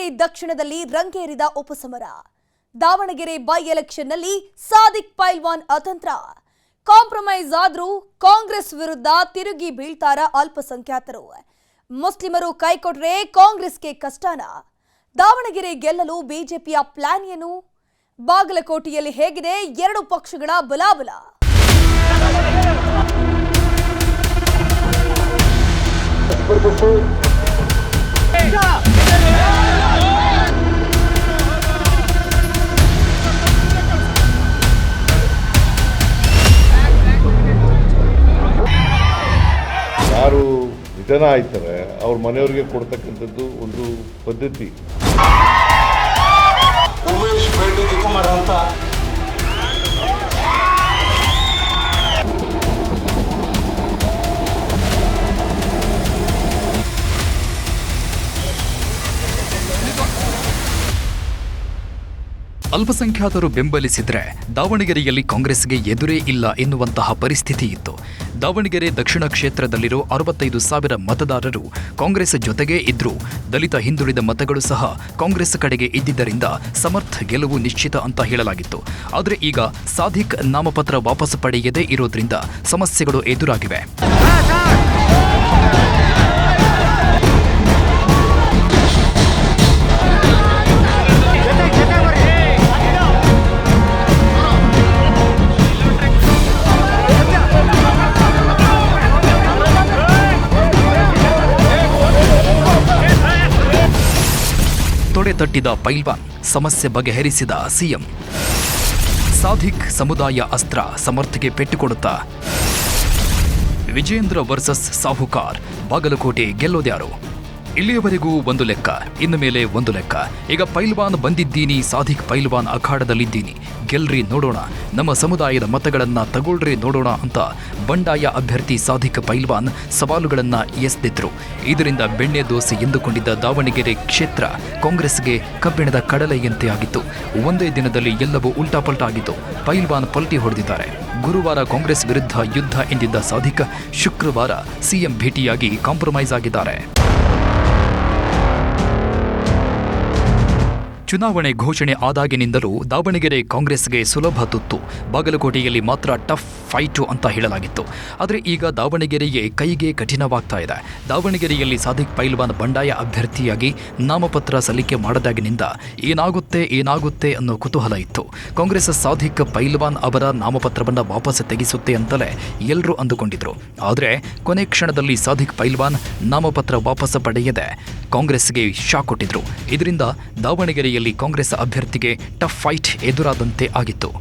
ದಾವಣಗೆರೆ ದಕ್ಷಿಣದಲ್ಲಿ ರಂಗೇರಿದ ಉಪಸಮರ. ದಾವಣಗೆರೆ ಬೈ ಎಲೆಕ್ಷನ್ನಲ್ಲಿ ಸಾದಿಕ್ ಪೈಲ್ವಾನ್ ಅತಂತ್ರ. ಕಾಂಪ್ರಮೈಸ್ ಆದ್ರೂ ಕಾಂಗ್ರೆಸ್ ವಿರುದ್ಧ ತಿರುಗಿ ಬೀಳ್ತಾರ ಅಲ್ಪಸಂಖ್ಯಾತರು. ಮುಸ್ಲಿಮರು ಕೈಕೊಟ್ರೆ ಕಾಂಗ್ರೆಸ್ಗೆ ಕಷ್ಟನ. ದಾವಣಗೆರೆ ಗೆಲ್ಲಲು ಬಿಜೆಪಿಯ ಪ್ಲಾನ್ ಏನು? ಬಾಗಲಕೋಟೆಯಲ್ಲಿ ಹೇಗಿದೆ ಎರಡು ಪಕ್ಷಗಳ ಬಲಾಬಲ? ಯಾರು ನಿಧನ ಆಯ್ತಾರೆ ಅವ್ರ ಮನೆಯವರಿಗೆ ಕೊಡ್ತಕ್ಕಂಥದ್ದು ಒಂದು ಪದ್ಧತಿ. ಉಮೇಶ್ ಬೆಳ್ಳಿ ಕುಮಾರ್ ಅಂತ ಅಲ್ಪಸಂಖ್ಯಾತರು ಬೆಂಬಲಿಸಿದ್ರೆ ದಾವಣಗೆರೆಯಲ್ಲಿ ಕಾಂಗ್ರೆಸ್ಗೆ ಎದುರೇ ಇಲ್ಲ ಎನ್ನುವಂತಹ ಪರಿಸ್ಥಿತಿ ಇತ್ತು. ದಾವಣಗೆರೆ ದಕ್ಷಿಣ ಕ್ಷೇತ್ರದಲ್ಲಿರೋ 65,000 ಮತದಾರರು ಕಾಂಗ್ರೆಸ್ ಜೊತೆಗೇ ಇದ್ರೂ ದಲಿತ ಹಿಂದುಳಿದ ಮತಗಳು ಸಹ ಕಾಂಗ್ರೆಸ್ ಕಡೆಗೆ ಇದ್ದಿದ್ದರಿಂದ ಸಮರ್ಥ ಗೆಲುವು ನಿಶ್ಚಿತ ಅಂತ ಹೇಳಲಾಗಿತ್ತು. ಆದರೆ ಈಗ ಸಾದಿಕ್ ನಾಮಪತ್ರ ವಾಪಸ್ ಪಡೆಯದೇ ಇರೋದ್ರಿಂದ ಸಮಸ್ಯೆಗಳು ಎದುರಾಗಿವೆ. ತೊಡೆ ತಟ್ಟಿದ ಪೈಲ್ವಾನ್, ಸಮಸ್ಯೆ ಬಗೆಹರಿಸಿದ ಸಿಎಂ. ಸಾದಿಕ್ ಸಮುದಾಯ ಅಸ್ತ್ರ ಸಮರ್ಥಗೆ ಪೆಟ್ಟು ಕೊಡುತ್ತಾ? ವಿಜೇಂದ್ರ ವರ್ಸಸ್ ಸಾಹುಕಾರ್, ಬಾಗಲಕೋಟೆ ಗೆಲ್ಲೋದ್ಯಾರು? ಇಲ್ಲಿಯವರೆಗೂ ಒಂದು ಲೆಕ್ಕ, ಇನ್ನು ಮೇಲೆ ಒಂದು ಲೆಕ್ಕ. ಈಗ ಪೈಲ್ವಾನ್ ಬಂದಿದ್ದೀನಿ, ಸಾದಿಕ್ ಪೈಲ್ವಾನ್ ಅಖಾಡದಲ್ಲಿದ್ದೀನಿ, ಗೆಲ್ರಿ ನೋಡೋಣ, ನಮ್ಮ ಸಮುದಾಯದ ಮತಗಳನ್ನ ತಗೊಳ್ರಿ ನೋಡೋಣ ಅಂತ ಬಂಡಾಯ ಅಭ್ಯರ್ಥಿ ಸಾದಿಕ್ ಪೈಲ್ವಾನ್ ಸವಾಲುಗಳನ್ನ ಎಸೆದಿದ್ರು. ಇದರಿಂದ ಬೆಣ್ಣೆ ದೋಸೆ ಎಂದುಕೊಂಡಿದ್ದ ದಾವಣಗೆರೆ ಕ್ಷೇತ್ರ ಕಾಂಗ್ರೆಸ್ಗೆ ಕಬ್ಬಿಣದ ಕಡಲೆಯಂತೆ ಆಗಿತ್ತು. ಒಂದೇ ದಿನದಲ್ಲಿ ಎಲ್ಲವೂ ಉಲ್ಟಾಪಲ್ಟಾ ಆಗಿತ್ತು. ಪೈಲ್ವಾನ್ ಪಲ್ಟಿ ಹೊಡೆದಿದ್ದಾರೆ. ಗುರುವಾರ ಕಾಂಗ್ರೆಸ್ ವಿರುದ್ಧ ಯುದ್ಧ ಎಂದಿದ್ದ ಸಾದಿಕ್ ಶುಕ್ರವಾರ ಸಿಎಂ ಭೇಟಿಯಾಗಿ ಕಾಂಪ್ರಮೈಸ್ ಆಗಿದ್ದಾರೆ. ಚುನಾವಣೆ ಘೋಷಣೆ ಆದಾಗಿನಿಂದಲೂ ದಾವಣಗೆರೆ ಕಾಂಗ್ರೆಸ್ಗೆ ಸುಲಭ ತುತ್ತು, ಬಾಗಲಕೋಟೆಯಲ್ಲಿ ಮಾತ್ರ ಟಫ್ ಫೈಟು ಅಂತ ಹೇಳಲಾಗಿತ್ತು. ಆದರೆ ಈಗ ದಾವಣಗೆರೆಯೇ ಕೈಗೆ ಕಠಿಣವಾಗ್ತಾ ಇದೆ. ದಾವಣಗೆರೆಯಲ್ಲಿ ಸಾದಿಕ್ ಪೈಲ್ವಾನ್ ಬಂಡಾಯ ಅಭ್ಯರ್ಥಿಯಾಗಿ ನಾಮಪತ್ರ ಸಲ್ಲಿಕೆ ಮಾಡದಾಗಿನಿಂದ ಏನಾಗುತ್ತೆ ಅನ್ನೋ ಕುತೂಹಲ ಇತ್ತು. ಕಾಂಗ್ರೆಸ್ ಸಾದಿಕ್ ಪೈಲ್ವಾನ್ ಅವರ ನಾಮಪತ್ರವನ್ನು ವಾಪಸ್ ತೆಗೆಸುತ್ತೆ ಅಂತಲೇ ಎಲ್ಲರೂ ಅಂದುಕೊಂಡಿದ್ರು. ಆದರೆ ಕೊನೆ ಕ್ಷಣದಲ್ಲಿ ಸಾದಿಕ್ ಪೈಲ್ವಾನ್ ನಾಮಪತ್ರ ವಾಪಸ್ ಪಡೆಯದೆ ಕಾಂಗ್ರೆಸ್ಗೆ ಶಾಕ್ ಕೊಟ್ಟಿದ್ರು. ಇದರಿಂದ ದಾವಣಗೆರೆಯಲ್ಲಿ ಕಾಂಗ್ರೆಸ್ ಅಭ್ಯರ್ಥಿಗೆ ಟಫ್ ಫೈಟ್ ಎದುರಾದಂತೆ ಆಗಿತ್ತು.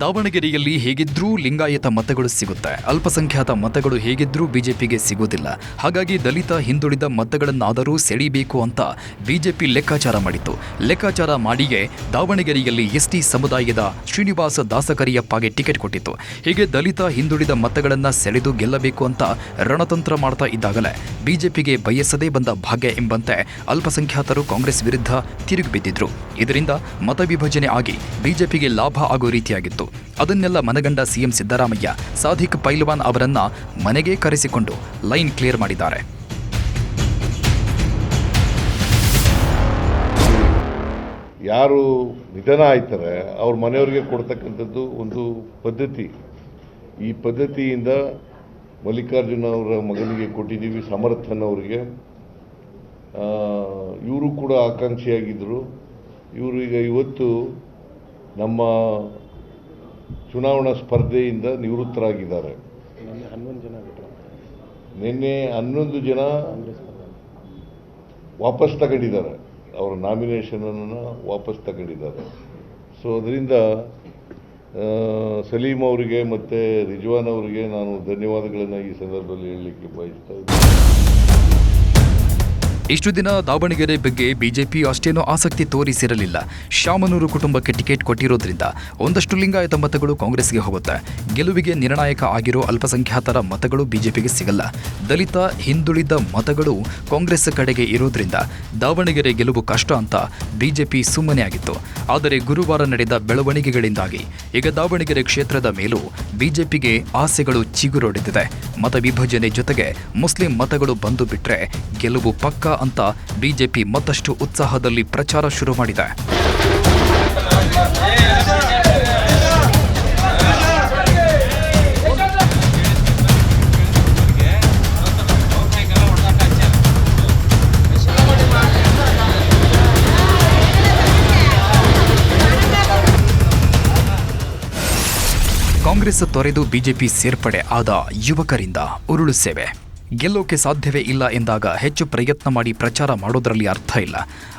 ದಾವಣಗೆರೆಯಲ್ಲಿ ಹೇಗಿದ್ರೂ ಲಿಂಗಾಯತ ಮತಗಳು ಸಿಗುತ್ತೆ, ಅಲ್ಪಸಂಖ್ಯಾತ ಮತಗಳು ಹೇಗಿದ್ರೂ ಬಿಜೆಪಿಗೆ ಸಿಗೋದಿಲ್ಲ. ಹಾಗಾಗಿ ದಲಿತ ಹಿಂದುಳಿದ ಮತಗಳನ್ನಾದರೂ ಸೆಳೀಬೇಕು ಅಂತ ಬಿಜೆಪಿ ಲೆಕ್ಕಾಚಾರ ಮಾಡಿತ್ತು. ಲೆಕ್ಕಾಚಾರ ಮಾಡಿಯೇ ದಾವಣಗೆರೆಯಲ್ಲಿ ಎಸ್ಟಿ ಸಮುದಾಯದ ಶ್ರೀನಿವಾಸ ದಾಸಕರಿಯಪ್ಪಗೆ ಟಿಕೆಟ್ ಕೊಟ್ಟಿತ್ತು. ಹೀಗೆ ದಲಿತ ಹಿಂದುಳಿದ ಮತಗಳನ್ನು ಸೆಳೆದು ಗೆಲ್ಲಬೇಕು ಅಂತ ರಣತಂತ್ರ ಮಾಡ್ತಾ ಇದ್ದಾಗಲೇ ಬಿಜೆಪಿಗೆ ಬಯಸದೇ ಬಂದ ಭಾಗ್ಯ ಎಂಬಂತೆ ಅಲ್ಪಸಂಖ್ಯಾತರು ಕಾಂಗ್ರೆಸ್ ವಿರುದ್ಧ ತಿರುಗಿ ಬಿದ್ದಿದ್ರು. ಇದರಿಂದ ಮತ ವಿಭಜನೆ ಆಗಿ ಬಿಜೆಪಿಗೆ ಲಾಭ ಆಗೋ ರೀತಿಯಾಗಿತ್ತು. ಅದನ್ನೆಲ್ಲ ಮನಗಂಡ ಸಿಎಂ ಸಿದ್ದರಾಮಯ್ಯ ಸಾದಿಕ್ ಪೈಲ್ವಾನ್ ಅವರನ್ನ ಮನೆಗೆ ಕರೆಸಿಕೊಂಡು ಲೈನ್ ಕ್ಲಿಯರ್ ಮಾಡಿದ್ದಾರೆ. ಯಾರು ನಿಧನ ಆಯ್ತಾರೆ ಅವ್ರ ಮನೆಯವರಿಗೆ ಕೊಡ್ತಕ್ಕಂಥದ್ದು ಒಂದು ಪದ್ಧತಿ. ಈ ಪದ್ಧತಿಯಿಂದ ಮಲ್ಲಿಕಾರ್ಜುನ ಅವರ ಮಗನಿಗೆ ಕೊಟ್ಟಿದ್ದೀವಿ, ಸಮರ್ಥನ್ ಅವರಿಗೆ. ಇವರು ಕೂಡ ಆಕಾಂಕ್ಷಿಯಾಗಿದ್ದರು. ಇವರು ಈಗ ಇವತ್ತು ನಮ್ಮ ಚುನಾವಣಾ ಸ್ಪರ್ಧೆಯಿಂದ ನಿವೃತ್ತರಾಗಿದ್ದಾರೆ. ನಿನ್ನೆ 11 ಜನ ವಾಪಸ್ ತಗೊಂಡಿದ್ದಾರೆ, ಅವರ ನಾಮಿನೇಷನನ್ನು ವಾಪಸ್ ತಗೊಂಡಿದ್ದಾರೆ. ಸೊ ಅದರಿಂದ ಸಲೀಂ ಅವರಿಗೆ ಮತ್ತು ರಿಜ್ವಾನ್ ಅವರಿಗೆ ನಾನು ಧನ್ಯವಾದಗಳನ್ನು ಈ ಸಂದರ್ಭದಲ್ಲಿ ಹೇಳಲಿಕ್ಕೆ ಬಯಸ್ತಾ ಇದ್ದೀನಿ. ಇಷ್ಟು ದಿನ ದಾವಣಗೆರೆ ಬಗ್ಗೆ ಬಿಜೆಪಿ ಅಷ್ಟೇನೂ ಆಸಕ್ತಿ ತೋರಿಸಿರಲಿಲ್ಲ. ಶಾಮನೂರು ಕುಟುಂಬಕ್ಕೆ ಟಿಕೆಟ್ ಕೊಟ್ಟಿರೋದ್ರಿಂದ ಒಂದಷ್ಟು ಲಿಂಗಾಯತ ಮತಗಳು ಕಾಂಗ್ರೆಸ್ಗೆ ಹೋಗುತ್ತೆ. ಗೆಲುವಿಗೆ ನಿರ್ಣಾಯಕ ಆಗಿರೋ ಅಲ್ಪಸಂಖ್ಯಾತರ ಮತಗಳು ಬಿಜೆಪಿಗೆ ಸಿಗಲ್ಲ. ದಲಿತ ಹಿಂದುಳಿದ ಮತಗಳು ಕಾಂಗ್ರೆಸ್ ಕಡೆಗೆ ಇರೋದ್ರಿಂದ ದಾವಣಗೆರೆ ಗೆಲುವು ಕಷ್ಟ ಅಂತ ಬಿಜೆಪಿ ಸುಮ್ಮನೆ ಆಗಿತ್ತು. ಆದರೆ ಗುರುವಾರ ನಡೆದ ಬೆಳವಣಿಗೆಗಳಿಂದಾಗಿ ಈಗ ದಾವಣಗೆರೆ ಕ್ಷೇತ್ರದ ಮೇಲೂ ಬಿಜೆಪಿಗೆ ಆಸೆಗಳು ಚಿಗುರೊಡೆದಿದೆ. ಮತ ವಿಭಜನೆ ಜೊತೆಗೆ ಮುಸ್ಲಿಂ ಮತಗಳು ಬಂದು ಬಿಟ್ರೆ ಗೆಲುವು ಪಕ್ಕಾ ಅಂತ ಬಿಜೆಪಿ ಮತ್ತಷ್ಟು ಉತ್ಸಾಹದಲ್ಲಿ ಪ್ರಚಾರ ಶುರು ಮಾಡಿದೆ. ಕಾಂಗ್ರೆಸ್ ತೊರೆದು ಬಿಜೆಪಿ ಸೇರ್ಪಡೆ ಆದ ಯುವಕರಿಂದ ಉರುಳು ಸೇವೆ. ಗೆಲ್ಲೋಕೆ ಸಾಧ್ಯವೇ ಇಲ್ಲ ಎಂದಾಗ ಹೆಚ್ಚು ಪ್ರಯತ್ನ ಮಾಡಿ ಪ್ರಚಾರ ಮಾಡೋದ್ರಲ್ಲಿ ಅರ್ಥ ಇಲ್ಲ.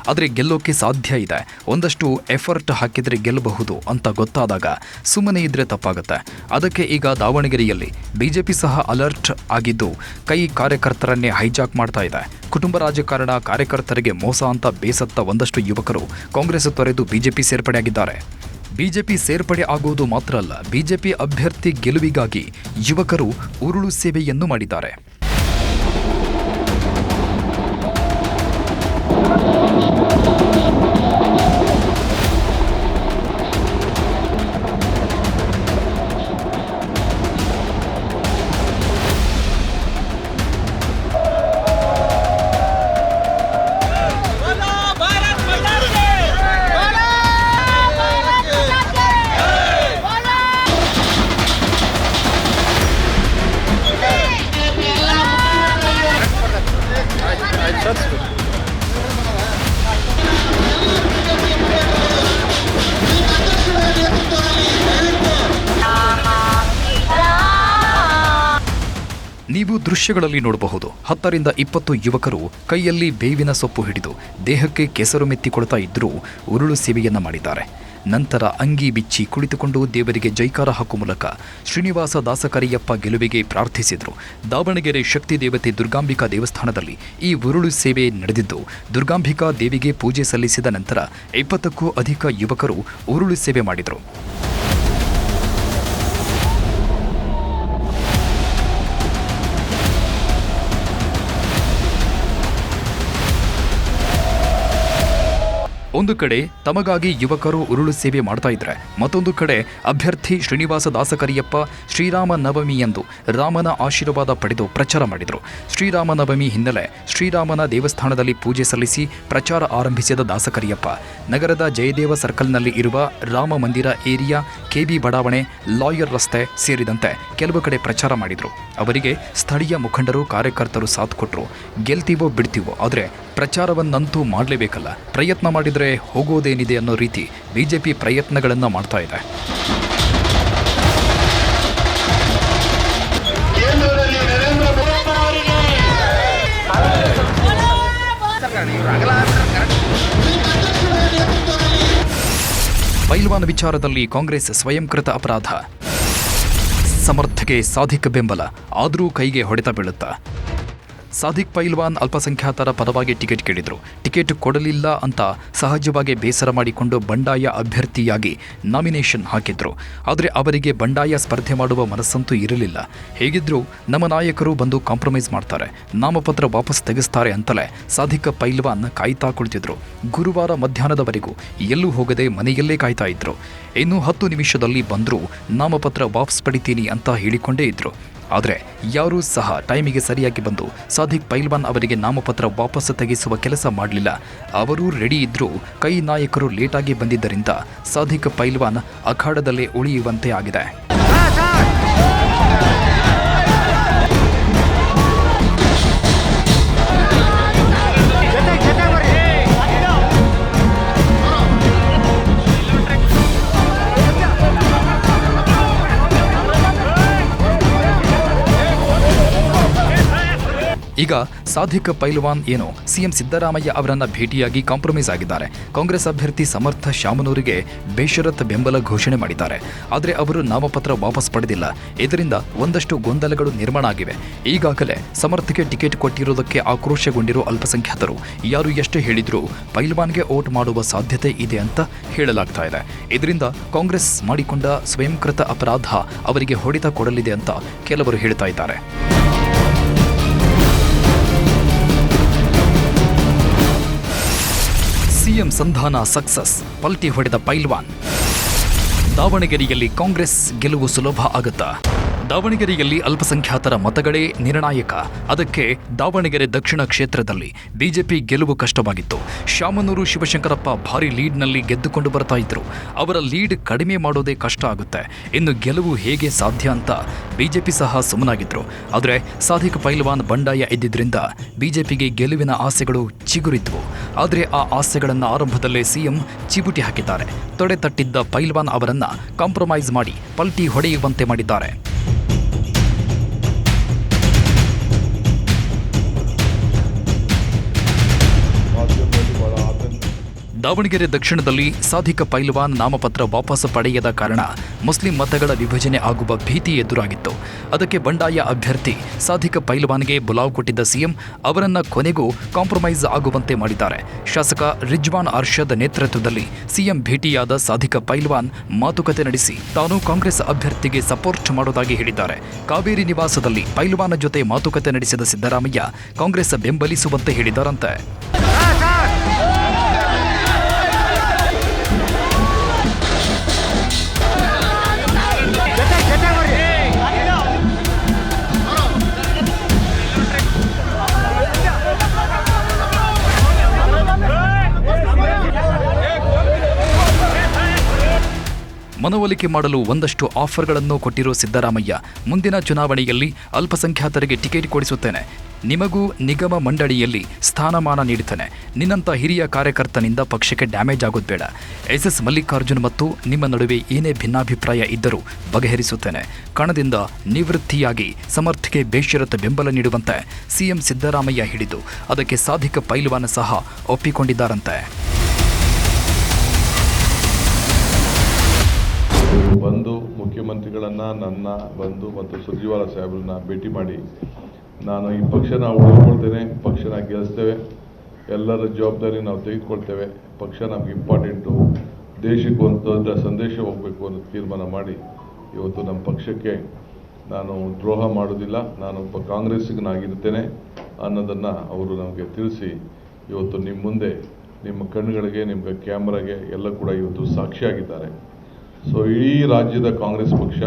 ಆದರೆ ಗೆಲ್ಲೋಕೆ ಸಾಧ್ಯ ಇದೆ, ಒಂದಷ್ಟು ಎಫರ್ಟ್ ಹಾಕಿದರೆ ಗೆಲ್ಲಬಹುದು ಅಂತ ಗೊತ್ತಾದಾಗ ಸುಮ್ಮನೆ ಇದ್ರೆ ತಪ್ಪಾಗುತ್ತೆ. ಅದಕ್ಕೆ ಈಗ ದಾವಣಗೆರೆಯಲ್ಲಿ ಬಿಜೆಪಿ ಸಹ ಅಲರ್ಟ್ ಆಗಿದ್ದು ಕೈ ಕಾರ್ಯಕರ್ತರನ್ನೇ ಹೈಜಾಕ್ ಮಾಡ್ತಾ ಇದೆ. ಕುಟುಂಬ ರಾಜಕಾರಣ ಕಾರ್ಯಕರ್ತರಿಗೆ ಮೋಸ ಅಂತ ಬೇಸತ್ತ ಒಂದಷ್ಟು ಯುವಕರು ಕಾಂಗ್ರೆಸ್ ತೊರೆದು ಬಿಜೆಪಿ ಸೇರ್ಪಡೆಯಾಗಿದ್ದಾರೆ. ಬಿಜೆಪಿ ಸೇರ್ಪಡೆ ಆಗುವುದು ಮಾತ್ರ ಅಲ್ಲ, ಬಿಜೆಪಿ ಅಭ್ಯರ್ಥಿ ಗೆಲುವಿಗಾಗಿ ಯುವಕರು ಉರುಳು ಸೇವೆಯನ್ನು ಮಾಡಿದ್ದಾರೆ. ನೀವು ದೃಶ್ಯಗಳಲ್ಲಿ ನೋಡಬಹುದು, 10 ರಿಂದ 20 ಯುವಕರು ಕೈಯಲ್ಲಿ ಬೇವಿನ ಸೊಪ್ಪು ಹಿಡಿದು ದೇಹಕ್ಕೆ ಕೆಸರು ಮೆತ್ತಿಕೊಳ್ತಾ ಇದ್ರೂ ಉರುಳು ಸೇವೆಯನ್ನ ಮಾಡಿದ್ದಾರೆ. ನಂತರ ಅಂಗಿ ಬಿಚ್ಚಿ ಕುಳಿತುಕೊಂಡು ದೇವರಿಗೆ ಜೈಕಾರ ಹಾಕುವ ಮೂಲಕ ಶ್ರೀನಿವಾಸ ದಾಸಕರಿಯಪ್ಪ ಗೆಲುವಿಗೆ ಪ್ರಾರ್ಥಿಸಿದರು. ದಾವಣಗೆರೆ ಶಕ್ತಿ ದೇವತೆ ದುರ್ಗಾಂಬಿಕಾ ದೇವಸ್ಥಾನದಲ್ಲಿ ಈ ಉರುಳು ಸೇವೆ ನಡೆದಿದ್ದು, ದುರ್ಗಾಂಬಿಕಾ ದೇವಿಗೆ ಪೂಜೆ ಸಲ್ಲಿಸಿದ ನಂತರ 20ಕ್ಕೂ ಅಧಿಕ ಯುವಕರು ಉರುಳು ಸೇವೆ ಮಾಡಿದರು. ಒಂದು ಕಡೆ ತಮಗಾಗಿ ಯುವಕರು ಉರುಳು ಸೇವೆ ಮಾಡ್ತಾ ಇದ್ರೆ, ಮತ್ತೊಂದು ಕಡೆ ಅಭ್ಯರ್ಥಿ ಶ್ರೀನಿವಾಸ ದಾಸಕರಿಯಪ್ಪ ಶ್ರೀರಾಮ ನವಮಿಯಂದು ರಾಮನ ಆಶೀರ್ವಾದ ಪಡೆದು ಪ್ರಚಾರ ಮಾಡಿದರು. ಶ್ರೀರಾಮ ನವಮಿ ಹಿನ್ನೆಲೆ ಶ್ರೀರಾಮನ ದೇವಸ್ಥಾನದಲ್ಲಿ ಪೂಜೆ ಸಲ್ಲಿಸಿ ಪ್ರಚಾರ ಆರಂಭಿಸಿದ ದಾಸಕರಿಯಪ್ಪ ನಗರದ ಜಯದೇವ ಸರ್ಕಲ್ನಲ್ಲಿ ಇರುವ ರಾಮ ಮಂದಿರ ಏರಿಯಾ, ಕೆಬಿ ಬಡಾವಣೆ, ಲಾಯರ್ ರಸ್ತೆ ಸೇರಿದಂತೆ ಕೆಲವು ಕಡೆ ಪ್ರಚಾರ ಮಾಡಿದರು. ಅವರಿಗೆ ಸ್ಥಳೀಯ ಮುಖಂಡರು ಕಾರ್ಯಕರ್ತರು ಸಾಥ್ ಕೊಟ್ಟರು. ಗೆಲ್ತೀವೋ ಬಿಡ್ತೀವೋ, ಆದರೆ ಪ್ರಚಾರವನ್ನಂತೂ ಮಾಡಲೇಬೇಕಲ್ಲ, ಪ್ರಯತ್ನ ಮಾಡಿದರೆ ಹೋಗೋದೇನಿದೆ ಅನ್ನೋ ರೀತಿ ಬಿಜೆಪಿ ಪ್ರಯತ್ನಗಳನ್ನು ಮಾಡ್ತಾ ಇದೆ. ಪೈಲ್ವಾನ್ ವಿಚಾರದಲ್ಲಿ ಕಾಂಗ್ರೆಸ್ ಸ್ವಯಂಕೃತ ಅಪರಾಧ, ಸಮರ್ಥಗೆ ಸಾದಿಕ್ ಬೆಂಬಲ, ಆದರೂ ಕೈಗೆ ಹೊಡೆತ ಬೀಳುತ್ತಾ. ಸಾದಿಕ್ ಪೈಲ್ವಾನ್ ಅಲ್ಪಸಂಖ್ಯಾತರ ಪರವಾಗಿ ಟಿಕೆಟ್ ಕೇಳಿದರು. ಟಿಕೆಟ್ ಕೊಡಲಿಲ್ಲ ಅಂತ ಸಹಜವಾಗಿ ಬೇಸರ ಮಾಡಿಕೊಂಡು ಬಂಡಾಯ ಅಭ್ಯರ್ಥಿಯಾಗಿ ನಾಮಿನೇಷನ್ ಹಾಕಿದ್ರು. ಆದರೆ ಅವರಿಗೆ ಬಂಡಾಯ ಸ್ಪರ್ಧೆ ಮಾಡುವ ಮನಸ್ಸಂತೂ ಇರಲಿಲ್ಲ. ಹೇಗಿದ್ರೂ ನಮ್ಮ ನಾಯಕರು ಬಂದು ಕಾಂಪ್ರಮೈಸ್ ಮಾಡ್ತಾರೆ, ನಾಮಪತ್ರ ವಾಪಸ್ ತೆಗೆಸ್ತಾರೆ ಅಂತಲೇ ಸಾದಿಕ್ ಪೈಲ್ವಾನ್ ಕಾಯ್ತಾ ಕುಳಿತಿದ್ರು. ಗುರುವಾರ ಮಧ್ಯಾಹ್ನದವರೆಗೂ ಎಲ್ಲೂ ಹೋಗದೆ ಮನೆಯಲ್ಲೇ ಕಾಯ್ತಾ ಇದ್ರು. ಇನ್ನು 10 ನಿಮಿಷದಲ್ಲಿ ಬಂದರೂ ನಾಮಪತ್ರ ವಾಪಸ್ ಪಡಿತೀನಿ ಅಂತ ಹೇಳಿಕೊಂಡೇ ಇದ್ರು. ಆದರೆ ಯಾರೂ ಸಹ ಟೈಮಿಗೆ ಸರಿಯಾಗಿ ಬಂದು ಸಾದಿಕ್ ಪೈಲ್ವಾನ್ ಅವರಿಗೆ ನಾಮಪತ್ರ ವಾಪಸ್ ತೆಗೆಸುವ ಕೆಲಸ ಮಾಡಲಿಲ್ಲ. ಅವರು ರೆಡಿ ಇದ್ದರೂ ಕೈ ನಾಯಕರು ಲೇಟಾಗಿ ಬಂದಿದ್ದರಿಂದ ಸಾದಿಕ್ ಪೈಲ್ವಾನ್ ಅಖಾಡದಲ್ಲೇ ಉಳಿಯುವಂತೆ ಆಗಿದೆ. ಈಗ ಸಾದಿಕ್ ಪೈಲ್ವಾನ್ ಏನು ಸಿಎಂ ಸಿದ್ದರಾಮಯ್ಯ ಅವರನ್ನ ಭೇಟಿಯಾಗಿ ಕಾಂಪ್ರಮೈಸ್ ಆಗಿದ್ದಾರೆ. ಕಾಂಗ್ರೆಸ್ ಅಭ್ಯರ್ಥಿ ಸಮರ್ಥ ಶಾಮನೂರಿಗೆ ಬೇಷರತ್ ಬೆಂಬಲ ಘೋಷಣೆ ಮಾಡಿದ್ದಾರೆ. ಆದರೆ ಅವರು ನಾಮಪತ್ರ ವಾಪಸ್ ಪಡೆದಿಲ್ಲ. ಇದರಿಂದ ಒಂದಷ್ಟು ಗೊಂದಲಗಳು ನಿರ್ಮಾಣ ಆಗಿವೆ. ಈಗಾಗಲೇ ಸಮರ್ಥಕ್ಕೆ ಟಿಕೆಟ್ ಕೊಟ್ಟಿರುವುದಕ್ಕೆ ಆಕ್ರೋಶಗೊಂಡಿರುವ ಅಲ್ಪಸಂಖ್ಯಾತರು ಯಾರು ಎಷ್ಟೇ ಹೇಳಿದ್ರೂ ಪೈಲ್ವಾನ್ಗೆ ವೋಟ್ ಮಾಡುವ ಸಾಧ್ಯತೆ ಇದೆ ಅಂತ ಹೇಳಲಾಗ್ತಾ ಇದೆ. ಇದರಿಂದ ಕಾಂಗ್ರೆಸ್ ಮಾಡಿಕೊಂಡ ಸ್ವಯಂಕೃತ ಅಪರಾಧ ಅವರಿಗೆ ಹೊಡೆತ ಕೊಡಲಿದೆ ಅಂತ ಕೆಲವರು ಹೇಳ್ತಾ ಇದ್ದಾರೆ. ಸಿಎಂ ಸಂಧಾನ ಸಕ್ಸಸ್, ಪಲ್ಟಿ ಹೊಡೆದ ಪೈಲ್ವಾನ್. ದಾವಣಗೆರೆಯಲ್ಲಿ ಕಾಂಗ್ರೆಸ್ ಗೆಲುವು ಸುಲಭ ಆಗುತ್ತಾ? ದಾವಣಗೆರೆಯಲ್ಲಿ ಅಲ್ಪಸಂಖ್ಯಾತರ ಮತಗಳೇ ನಿರ್ಣಾಯಕ. ಅದಕ್ಕೆ ದಾವಣಗೆರೆ ದಕ್ಷಿಣ ಕ್ಷೇತ್ರದಲ್ಲಿ ಬಿಜೆಪಿ ಗೆಲುವು ಕಷ್ಟವಾಗಿತ್ತು. ಶಾಮನೂರು ಶಿವಶಂಕರಪ್ಪ ಭಾರಿ ಲೀಡ್ನಲ್ಲಿ ಗೆದ್ದುಕೊಂಡು ಬರ್ತಾ ಇದ್ರು. ಅವರ ಲೀಡ್ ಕಡಿಮೆ ಮಾಡೋದೇ ಕಷ್ಟ ಆಗುತ್ತೆ. ಇನ್ನು ಗೆಲುವು ಹೇಗೆ ಸಾಧ್ಯ ಅಂತ ಬಿಜೆಪಿ ಸಹ ಸುಮ್ಮನಾಗಿದ್ರು. ಆದರೆ ಸಾದಿಕ್ ಪೈಲ್ವಾನ್ ಬಂಡಾಯ ಇದ್ದಿದ್ರಿಂದ ಬಿಜೆಪಿಗೆ ಗೆಲುವಿನ ಆಸೆಗಳು ಚಿಗುರಿದ್ವು. ಆದರೆ ಆ ಆಸೆಗಳನ್ನು ಆರಂಭದಲ್ಲೇ ಸಿಎಂ ಚಿಬುಟಿ ಹಾಕಿದ್ದಾರೆ. ತೊಡೆ ತಟ್ಟಿದ್ದ ಪೈಲ್ವಾನ್ ಅವರನ್ನ ಕಾಂಪ್ರಮೈಸ್ ಮಾಡಿ ಪಲ್ಟಿ ಹೊಡೆಯುವಂತೆ ಮಾಡಿದ್ದಾರೆ. ದಾವಣಗೆರೆ ದಕ್ಷಿಣದಲ್ಲಿ ಸಾದಿಕ್ ಪೈಲ್ವಾನ್ ನಾಮಪತ್ರ ವಾಪಸ್ ಪಡೆಯದ ಕಾರಣ ಮುಸ್ಲಿಂ ಮತಗಳ ವಿಭಜನೆ ಆಗುವ ಭೀತಿ ಎದುರಾಗಿತ್ತು. ಅದಕ್ಕೆ ಬಂಡಾಯ ಅಭ್ಯರ್ಥಿ ಸಾದಿಕ್ ಪೈಲ್ವಾನ್ಗೆ ಬುಲಾವ್ ಕೊಟ್ಟಿದ್ದ ಸಿಎಂ ಅವರನ್ನ ಕೊನೆಗೂ ಕಾಂಪ್ರಮೈಸ್ ಆಗುವಂತೆ ಮಾಡಿದ್ದಾರೆ. ಶಾಸಕ ರಿಜ್ವಾನ್ ಅರ್ಷದ್ ನೇತೃತ್ವದಲ್ಲಿ ಸಿಎಂ ಭೇಟಿಯಾದ ಸಾದಿಕ್ ಪೈಲ್ವಾನ್ ಮಾತುಕತೆ ನಡೆಸಿ ತಾನು ಕಾಂಗ್ರೆಸ್ ಅಭ್ಯರ್ಥಿಗೆ ಸಪೋರ್ಟ್ ಮಾಡೋದಾಗಿ ಹೇಳಿದ್ದಾರೆ. ಕಾವೇರಿ ನಿವಾಸದಲ್ಲಿ ಪೈಲ್ವಾನ್ ಜೊತೆ ಮಾತುಕತೆ ನಡೆಸಿದ ಸಿದ್ದರಾಮಯ್ಯ ಕಾಂಗ್ರೆಸ್ ಬೆಂಬಲಿಸುವಂತೆ ಹೇಳಿದ್ದಾರಂತೆ. ಮನವೊಲಿಕೆ ಮಾಡಲು ಒಂದಷ್ಟು ಆಫರ್ಗಳನ್ನು ಕೊಟ್ಟಿರೋ ಸಿದ್ದರಾಮಯ್ಯ ಮುಂದಿನ ಚುನಾವಣೆಯಲ್ಲಿ ಅಲ್ಪಸಂಖ್ಯಾತರಿಗೆ ಟಿಕೆಟ್ ಕೊಡಿಸುತ್ತೇನೆ, ನಿಮಗೂ ನಿಗಮ ಮಂಡಳಿಯಲ್ಲಿ ಸ್ಥಾನಮಾನ ನೀಡುತ್ತೇನೆ, ನಿನ್ನಂಥ ಹಿರಿಯ ಕಾರ್ಯಕರ್ತನಿಂದ ಪಕ್ಷಕ್ಕೆ ಡ್ಯಾಮೇಜ್ ಆಗೋದು ಬೇಡ, ಎಸ್ ಮಲ್ಲಿಕಾರ್ಜುನ್ ಮತ್ತು ನಿಮ್ಮ ನಡುವೆ ಏನೇ ಭಿನ್ನಾಭಿಪ್ರಾಯ ಇದ್ದರೂ ಬಗೆಹರಿಸುತ್ತೇನೆ, ಕಣದಿಂದ ನಿವೃತ್ತಿಯಾಗಿ ಸಮರ್ಥಿಗೆ ಬೇಷರತ್ ಬೆಂಬಲ ನೀಡುವಂತೆ ಸಿಎಂ ಸಿದ್ದರಾಮಯ್ಯ ಹೇಳಿದ್ದು ಅದಕ್ಕೆ ಸಾದಿಕ್ ಪೈಲ್ವಾನ್ ಸಹ ಒಪ್ಪಿಕೊಂಡಿದ್ದಾರಂತೆ. ಬಂದು ಮುಖ್ಯಮಂತ್ರಿಗಳನ್ನು ನನ್ನ ಬಂದು ಮತ್ತು ಸುರ್ಜೇವಾಲಾ ಸಾಹೇಬ್ರನ್ನ ಭೇಟಿ ಮಾಡಿ ನಾನು ಈ ಪಕ್ಷನ ಉಳಿಸ್ಕೊಳ್ತೇನೆ, ಪಕ್ಷನ ಗೆಲ್ಲಿಸ್ತೇವೆ, ಎಲ್ಲರ ಜವಾಬ್ದಾರಿ ನಾವು ತೆಗೆದುಕೊಳ್ತೇವೆ, ಪಕ್ಷ ನಮ್ಗೆ ಇಂಪಾರ್ಟೆಂಟು, ದೇಶಕ್ಕೆ ಒಂದು ದೊಡ್ಡ ಸಂದೇಶ ಹೋಗಬೇಕು ಅನ್ನೋ ತೀರ್ಮಾನ ಮಾಡಿ ಇವತ್ತು ನಮ್ಮ ಪಕ್ಷಕ್ಕೆ ನಾನು ದ್ರೋಹ ಮಾಡೋದಿಲ್ಲ, ನಾನೊಬ್ಬ ಕಾಂಗ್ರೆಸ್ಸಿಗನಾಗಿರ್ತೇನೆ ಅನ್ನೋದನ್ನು ಅವರು ನಮಗೆ ತಿಳಿಸಿ ಇವತ್ತು ನಿಮ್ಮ ಮುಂದೆ ನಿಮ್ಮ ಕಣ್ಣುಗಳಿಗೆ ನಿಮ್ಮ ಕ್ಯಾಮ್ರಾಗೆ ಎಲ್ಲ ಕೂಡ ಇವತ್ತು ಸಾಕ್ಷಿಯಾಗಿದ್ದಾರೆ. ಸೊ ಇಡೀ ರಾಜ್ಯದ ಕಾಂಗ್ರೆಸ್ ಪಕ್ಷ,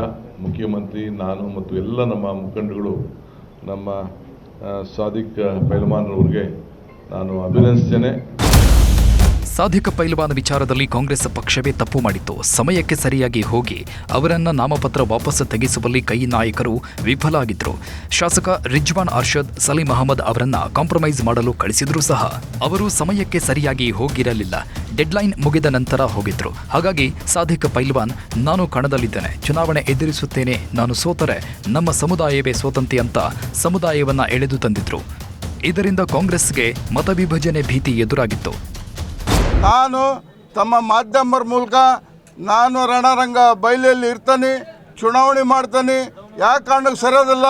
ಮುಖ್ಯಮಂತ್ರಿ, ನಾನು ಮತ್ತು ಎಲ್ಲ ನಮ್ಮ ಮುಖಂಡಗಳು ನಮ್ಮ ಸಾದಿಕ್ ಪೈಲ್ವಾನ್ ಅವರಿಗೆ ನಾನು ಅಭಿನಂದಿಸ್ತೇನೆ. ಸಾದಿಕ್ ಪೈಲ್ವಾನ್ ವಿಚಾರದಲ್ಲಿ ಕಾಂಗ್ರೆಸ್ ಪಕ್ಷವೇ ತಪ್ಪು ಮಾಡಿತ್ತು. ಸಮಯಕ್ಕೆ ಸರಿಯಾಗಿ ಹೋಗಿ ಅವರನ್ನ ನಾಮಪತ್ರ ವಾಪಸ್ ತೆಗೆಸುವಲ್ಲಿ ಕೈ ನಾಯಕರು ವಿಫಲ ಆಗಿದ್ರು. ಶಾಸಕ ರಿಜ್ವಾನ್ ಅರ್ಷದ್ ಸಲೀಂ ಅಹಮದ್ ಅವರನ್ನ ಕಾಂಪ್ರಮೈಸ್ ಮಾಡಲು ಕಳಿಸಿದ್ರೂ ಸಹ ಅವರು ಸಮಯಕ್ಕೆ ಸರಿಯಾಗಿ ಹೋಗಿರಲಿಲ್ಲ. ಡೆಡ್ಲೈನ್ ಮುಗಿದ ನಂತರ ಹೋಗಿದ್ರು. ಹಾಗಾಗಿ ಸಾದಿಕ್ ಪೈಲ್ವಾನ್ ನಾನು ಕಣದಲ್ಲಿದ್ದೇನೆ, ಚುನಾವಣೆ ಎದುರಿಸುತ್ತೇನೆ, ನಾನು ಸೋತರೆ ನಮ್ಮ ಸಮುದಾಯವೇ ಸೋತಂತೆ ಅಂತ ಸಮುದಾಯವನ್ನ ಎಳೆದು ತಂದಿದ್ರು. ಇದರಿಂದ ಕಾಂಗ್ರೆಸ್ಗೆ ಮತವಿಭಜನೆ ಭೀತಿ ಎದುರಾಗಿತ್ತು. ನಾನು ತಮ್ಮ ಮಾಧ್ಯಮರ ಮೂಲಕ ನಾನು ರಣರಂಗ ಬಯಲಲ್ಲಿ ಇರ್ತಾನೆ, ಚುನಾವಣೆ ಮಾಡ್ತಾನೆ, ಯಾವ ಕಾರಣಕ್ಕೆ ಸರಿಯೋದಿಲ್ಲ.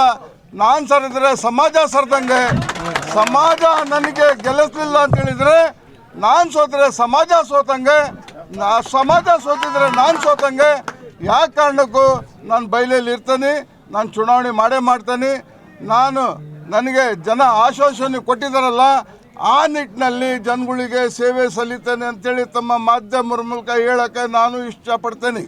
ನಾನು ಸರಿದ್ರೆ ಸಮಾಜ ಸರಿದಂಗೆ, ಸಮಾಜ ನನಗೆ ಗೆಲ್ಲಿಸಲಿಲ್ಲ ಅಂತೇಳಿದರೆ ನಾನು ಸೋತರೆ ಸಮಾಜ ಸೋತಂಗೆ, ಸಮಾಜ ಸೋತಿದ್ರೆ ನಾನು ಸೋತಂಗೆ. ಯಾವ ಕಾರಣಕ್ಕೂ ನಾನು ಬಯಲಲ್ಲಿ ಇರ್ತಾನೆ, ನಾನು ಚುನಾವಣೆ ಮಾಡೇ ಮಾಡ್ತಾನೆ. ನನಗೆ ಜನ ಆಶ್ವಾಸನೆ ಕೊಟ್ಟಿದ್ದಾರಲ್ಲ, ಆ ನಿಟ್ಟಿನಲ್ಲಿ ಜನಗಳಿಗೆ ಸೇವೆ ಸಲ್ಲಿತೇನೆ ಅಂತೇಳಿ ತಮ್ಮ ಮಾಧ್ಯಮರ ಮೂಲಕ ಹೇಳಕ್ಕೆ ನಾನು ಇಷ್ಟಪಡ್ತೇನೆ.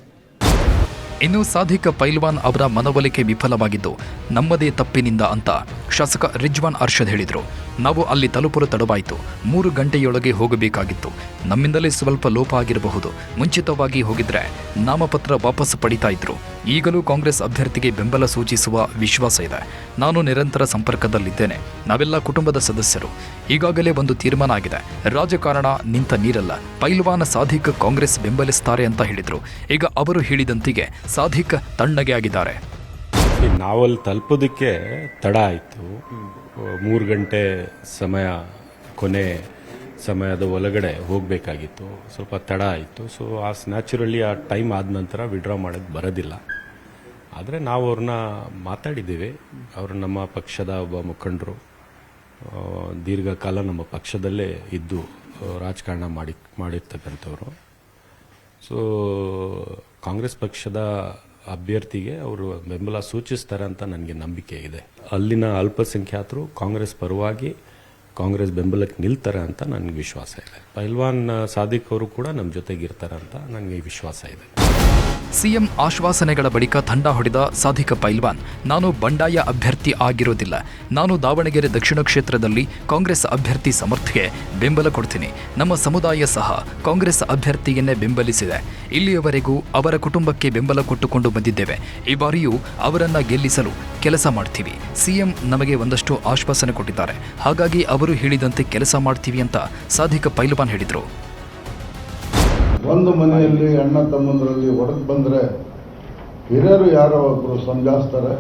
ಇನ್ನು ಸಾದಿಕ್ ಪೈಲ್ವಾನ್ ಅವರ ಮನವೊಲಿಕೆ ವಿಫಲವಾಗಿದ್ದು ನಮ್ಮದೇ ತಪ್ಪಿನಿಂದ ಅಂತ ಶಾಸಕ ರಿಜ್ವಾನ್ ಅರ್ಷದ್ ಹೇಳಿದರು. ನಾವು ಅಲ್ಲಿ ತಲುಪಲು ತಡವಾಯಿತು, 3 ಗಂಟೆಯೊಳಗೆ ಹೋಗಬೇಕಾಗಿತ್ತು, ನಮ್ಮಿಂದಲೇ ಸ್ವಲ್ಪ ಲೋಪ ಆಗಿರಬಹುದು, ಮುಂಚಿತವಾಗಿ ಹೋಗಿದ್ರೆ ನಾಮಪತ್ರ ವಾಪಸ್ ಪಡಿತಾ ಇದ್ರು. ಈಗಲೂ ಕಾಂಗ್ರೆಸ್ ಅಭ್ಯರ್ಥಿಗೆ ಬೆಂಬಲ ಸೂಚಿಸುವ ವಿಶ್ವಾಸ ಇದೆ. ನಾನು ನಿರಂತರ ಸಂಪರ್ಕದಲ್ಲಿದ್ದೇನೆ, ನಾವೆಲ್ಲ ಕುಟುಂಬದ ಸದಸ್ಯರು. ಈಗಾಗಲೇ ಒಂದು ತೀರ್ಮಾನ ಆಗಿದೆ, ರಾಜಕಾರಣ ನಿಂತ ನೀರಲ್ಲ, ಪೈಲ್ವಾನ್ ಸಾದಿಕ್ ಕಾಂಗ್ರೆಸ್ ಬೆಂಬಲಿಸ್ತಾರೆ ಅಂತ ಹೇಳಿದ್ರು. ಈಗ ಅವರು ಹೇಳಿದಂತೆಯೇ ಸಾದಿಕ್ ತಣ್ಣಗೆ ಆಗಿದ್ದಾರೆ. ನಾವಲ್ಲಿ ತಲುಪೋದಕ್ಕೆ ತಡ ಆಯಿತು. 3 ಗಂಟೆ ಸಮಯ ಕೊನೆ ಸಮಯದ ಒಳಗಡೆ ಹೋಗಬೇಕಾಗಿತ್ತು. ಸ್ವಲ್ಪ ತಡ ಆಯಿತು. ಸೊ ನ್ಯಾಚುರಲಿ ಆ ಟೈಮ್ ಆದ ನಂತರ ವಿಡ್ರಾ ಮಾಡೋಕ್ಕೆ ಬರೋದಿಲ್ಲ. ಆದರೆ ನಾವು ಅವ್ರನ್ನ ಮಾತಾಡಿದ್ದೇವೆ. ಅವರು ನಮ್ಮ ಪಕ್ಷದ ಒಬ್ಬ ಮುಖಂಡರು, ದೀರ್ಘಕಾಲ ನಮ್ಮ ಪಕ್ಷದಲ್ಲೇ ಇದ್ದು ರಾಜಕಾರಣ ಮಾಡಿರ್ತಕ್ಕಂಥವ್ರು. ಸೊ ಕಾಂಗ್ರೆಸ್ ಪಕ್ಷದ ಅಭ್ಯರ್ಥಿಗೆ ಅವರು ಬೆಂಬಲ ಸೂಚಿಸ್ತಾರೆ ಅಂತ ನನಗೆ ನಂಬಿಕೆ ಇದೆ. ಅಲ್ಲಿನ ಅಲ್ಪಸಂಖ್ಯಾತರು ಕಾಂಗ್ರೆಸ್ ಪರವಾಗಿ ಕಾಂಗ್ರೆಸ್ ಬೆಂಬಲಕ್ಕೆ ನಿಲ್ತಾರೆ ಅಂತ ನನಗೆ ವಿಶ್ವಾಸ ಇದೆ. ಪೈಲ್ವಾನ್ ಸಾದಿಕ್ ಅವರು ಕೂಡ ನಮ್ಮ ಜೊತೆಗಿರ್ತಾರೆ ಅಂತ ನನಗೆ ವಿಶ್ವಾಸ ಇದೆ. ಸಿಎಂ ಆಶ್ವಾಸನೆಗಳ ಬಳಿಕ ತಂಡ ಹೊಡೆದ ಸಾಧಿಕ ಪೈಲ್ವಾನ್, ನಾನು ಬಂಡಾಯ ಅಭ್ಯರ್ಥಿ ಆಗಿರೋದಿಲ್ಲ. ನಾನು ದಾವಣಗೆರೆ ದಕ್ಷಿಣ ಕ್ಷೇತ್ರದಲ್ಲಿ ಕಾಂಗ್ರೆಸ್ ಅಭ್ಯರ್ಥಿ ಸಮರ್ಥ್ಗೆ ಬೆಂಬಲ ಕೊಡ್ತೀನಿ. ನಮ್ಮ ಸಮುದಾಯ ಸಹ ಕಾಂಗ್ರೆಸ್ ಅಭ್ಯರ್ಥಿಯನ್ನೇ ಬೆಂಬಲಿಸಿದೆ. ಇಲ್ಲಿಯವರೆಗೂ ಅವರ ಕುಟುಂಬಕ್ಕೆ ಬೆಂಬಲ ಕೊಟ್ಟುಕೊಂಡು ಬಂದಿದ್ದೇವೆ. ಈ ಬಾರಿಯೂ ಅವರನ್ನ ಗೆಲ್ಲಿಸಲು ಕೆಲಸ ಮಾಡ್ತೀವಿ. ಸಿಎಂ ನಮಗೆ ಒಂದಷ್ಟು ಆಶ್ವಾಸನೆ ಕೊಟ್ಟಿದ್ದಾರೆ. ಹಾಗಾಗಿ ಅವರು ಹೇಳಿದಂತೆ ಕೆಲಸ ಮಾಡ್ತೀವಿ ಅಂತ ಸಾಧಿಕ ಪೈಲ್ವಾನ್ ಹೇಳಿದರು. ಒಂದು ಮನೆಯಲ್ಲಿ ಅಣ್ಣ ತಮ್ಮಂದರಲ್ಲಿ ಒಡಕ್ ಬಂದರೆ ಹಿರಿಯರು ಯಾರೋ ಒಬ್ಬರು ಸಮಜಾಯಿಸ್ತಾರೆ.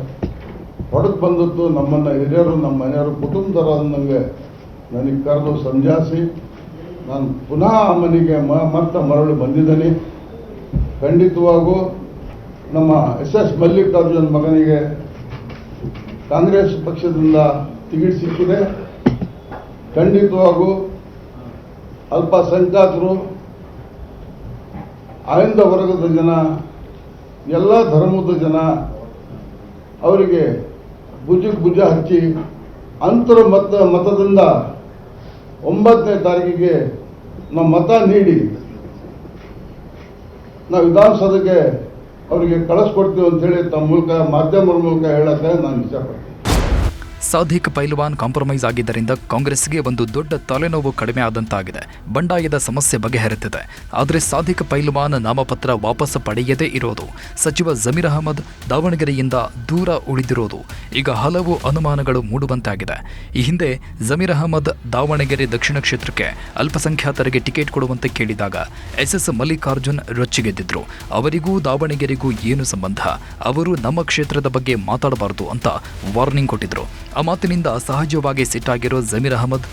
ಒಡಕ್ ಬಂದದ್ದು ನಮ್ಮನ್ನು ಹಿರಿಯರು, ನಮ್ಮ ಮನೆಯವರು, ಕುಟುಂಬದವರು ಅನ್ನಂಗೆ ನನಗೆ ಕರೆದು ಸಮಜಾಯಿಸಿ ನಾನು ಪುನಃ ಆ ಮನೆಗೆ ಮತ್ತೆ ಮರಳಿ ಬಂದಿದ್ದೀನಿ. ಖಂಡಿತವಾಗೂ ನಮ್ಮ SS ಮಲ್ಲಿಕಾರ್ಜುನ್ ಮಗನಿಗೆ ಕಾಂಗ್ರೆಸ್ ಪಕ್ಷದಿಂದ ಟಿಕೆಟ್ ಸಿಕ್ಕಿದೆ. ಖಂಡಿತವಾಗೂ ಅಲ್ಪಸಂಖ್ಯಾತರು, ಆಯ್ದ ವರ್ಗದ ಜನ, ಎಲ್ಲ ಧರ್ಮದ ಜನ ಅವರಿಗೆ ಭುಜಕ್ಕೆ ಭುಜ ಹಚ್ಚಿ ಅಂತರ ಮತದಿಂದ 9ನೇ ತಾರೀಕಿಗೆ ನಾವು ಮತ ನೀಡಿ ನಾವು ವಿಧಾನಸಭೆಗೆ ಅವರಿಗೆ ಕಳಿಸ್ಕೊಡ್ತೀವಿ ಅಂತೇಳಿ ತಮ್ಮ ಮೂಲಕ, ಮಾಧ್ಯಮದ ಮೂಲಕ ಹೇಳಕ್ಕೆ ನಾನು ಇಷ್ಟಪಡ್ತೀನಿ. ಸಾಧಿಕ್ ಪೈಲ್ವಾನ್ ಕಾಂಪ್ರಮೈಸ್ ಆಗಿದ್ದರಿಂದ ಕಾಂಗ್ರೆಸ್ಗೆ ಒಂದು ದೊಡ್ಡ ತಲೆನೋವು ಕಡಿಮೆ ಆದಂತಾಗಿದೆ. ಬಂಡಾಯದ ಸಮಸ್ಯೆ ಬಗೆಹರಿತಿದೆ. ಆದರೆ ಸಾಧಿಕ್ ಪೈಲ್ವಾನ್ ನಾಮಪತ್ರ ವಾಪಸ್ ಪಡೆಯದೇ ಇರೋದು, ಸಚಿವ ಜಮೀರ್ ಅಹಮದ್ ದಾವಣಗೆರೆಯಿಂದ ದೂರ ಉಳಿದಿರೋದು ಈಗ ಹಲವು ಅನುಮಾನಗಳು ಮೂಡುವಂತಾಗಿದೆ. ಈ ಹಿಂದೆ ಜಮೀರ್ ಅಹಮದ್ ದಾವಣಗೆರೆ ದಕ್ಷಿಣ ಕ್ಷೇತ್ರಕ್ಕೆ ಅಲ್ಪಸಂಖ್ಯಾತರಿಗೆ ಟಿಕೆಟ್ ಕೊಡುವಂತೆ ಕೇಳಿದಾಗ SS ಮಲ್ಲಿಕಾರ್ಜುನ್ ರೊಚ್ಚಿಗೆದ್ದಿದ್ರು. ಅವರಿಗೂ ದಾವಣಗೆರೆಗೂ ಏನು ಸಂಬಂಧ, ಅವರು ನಮ್ಮ ಕ್ಷೇತ್ರದ ಬಗ್ಗೆ ಮಾತಾಡಬಾರದು ಅಂತ ವಾರ್ನಿಂಗ್ ಕೊಟ್ಟಿದ್ರು. ಆ ಮಾತಿನಿಂದ ಸಹಜವಾಗಿ ಸಿಟ್ಟಾಗಿರೋ ಜಮೀರ್ ಅಹಮದ್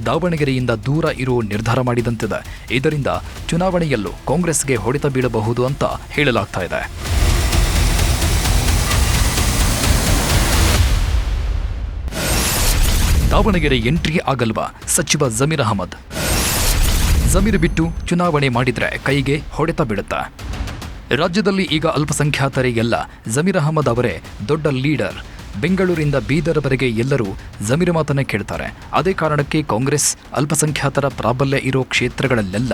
ದಾವಣಗೆರೆಯಿಂದ ದೂರ ಇರುವ ನಿರ್ಧಾರ ಮಾಡಿದಂತಿದೆ. ಇದರಿಂದ ಚುನಾವಣೆಯಲ್ಲೂ ಕಾಂಗ್ರೆಸ್ಗೆ ಹೊಡೆತ ಬೀಳಬಹುದು ಅಂತ ಹೇಳಲಾಗ್ತಾ ಇದೆ. ದಾವಣಗೆರೆ ಎಂಟ್ರಿ ಆಗಲ್ವಾ ಸಚಿವ ಜಮೀರ್ ಅಹಮದ್? ಜಮೀರ್ ಬಿಟ್ಟು ಚುನಾವಣೆ ಮಾಡಿದ್ರೆ ಕೈಗೆ ಹೊಡೆತ ಬೀಳುತ್ತಾ? ರಾಜ್ಯದಲ್ಲಿ ಈಗ ಅಲ್ಪಸಂಖ್ಯಾತರೇ ಎಲ್ಲ ಜಮೀರ್ ಅಹಮದ್ ಅವರೇ ದೊಡ್ಡ ಲೀಡರ್. ಬೆಂಗಳೂರಿಂದ ಬೀದರ್ವರೆಗೆ ಎಲ್ಲರೂ ಜಮೀರ್ ಮಾತನ್ನೇ ಕೇಳ್ತಾರೆ. ಅದೇ ಕಾರಣಕ್ಕೆ ಕಾಂಗ್ರೆಸ್ ಅಲ್ಪಸಂಖ್ಯಾತರ ಪ್ರಾಬಲ್ಯ ಇರೋ ಕ್ಷೇತ್ರಗಳಲ್ಲೆಲ್ಲ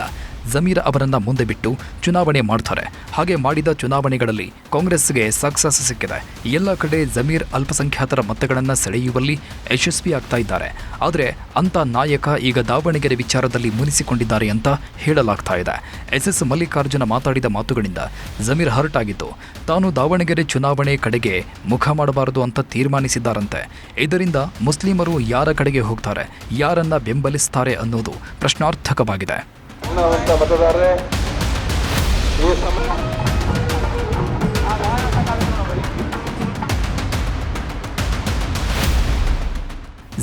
ಜಮೀರ್ ಅವರನ್ನ ಮುಂದೆ ಬಿಟ್ಟು ಚುನಾವಣೆ ಮಾಡ್ತಾರೆ. ಹಾಗೆ ಮಾಡಿದ ಚುನಾವಣೆಗಳಲ್ಲಿ ಕಾಂಗ್ರೆಸ್ಗೆ ಸಕ್ಸಸ್ ಸಿಕ್ಕಿದೆ. ಎಲ್ಲ ಕಡೆ ಜಮೀರ್ ಅಲ್ಪಸಂಖ್ಯಾತರ ಮತಗಳನ್ನು ಸೆಳೆಯುವಲ್ಲಿ ಯಶಸ್ವಿಯಾಗ್ತಾ ಇದ್ದಾರೆ. ಆದರೆ ಅಂಥ ನಾಯಕ ಈಗ ದಾವಣಗೆರೆ ವಿಚಾರದಲ್ಲಿ ಮುನಿಸಿಕೊಂಡಿದ್ದಾರೆ ಅಂತ ಹೇಳಲಾಗ್ತಾ ಇದೆ. SS ಮಲ್ಲಿಕಾರ್ಜುನ ಮಾತಾಡಿದ ಮಾತುಗಳಿಂದ ಜಮೀರ್ ಹರ್ಟ್ ಆಗಿದ್ದು, ತಾನು ದಾವಣಗೆರೆ ಚುನಾವಣೆ ಕಡೆಗೆ ಮುಖ ಮಾಡಬಾರದು ಅಂತ ತೀರ್ಮಾನಿಸಿದ್ದಾರಂತೆ. ಇದರಿಂದ ಮುಸ್ಲಿಮರು ಯಾರ ಕಡೆಗೆ ಹೋಗ್ತಾರೆ, ಯಾರನ್ನ ಬೆಂಬಲಿಸ್ತಾರೆ ಅನ್ನೋದು ಪ್ರಶ್ನಾರ್ಥಕವಾಗಿದೆ. ಮತದಾರರೇ, ಈ ಸಮಯ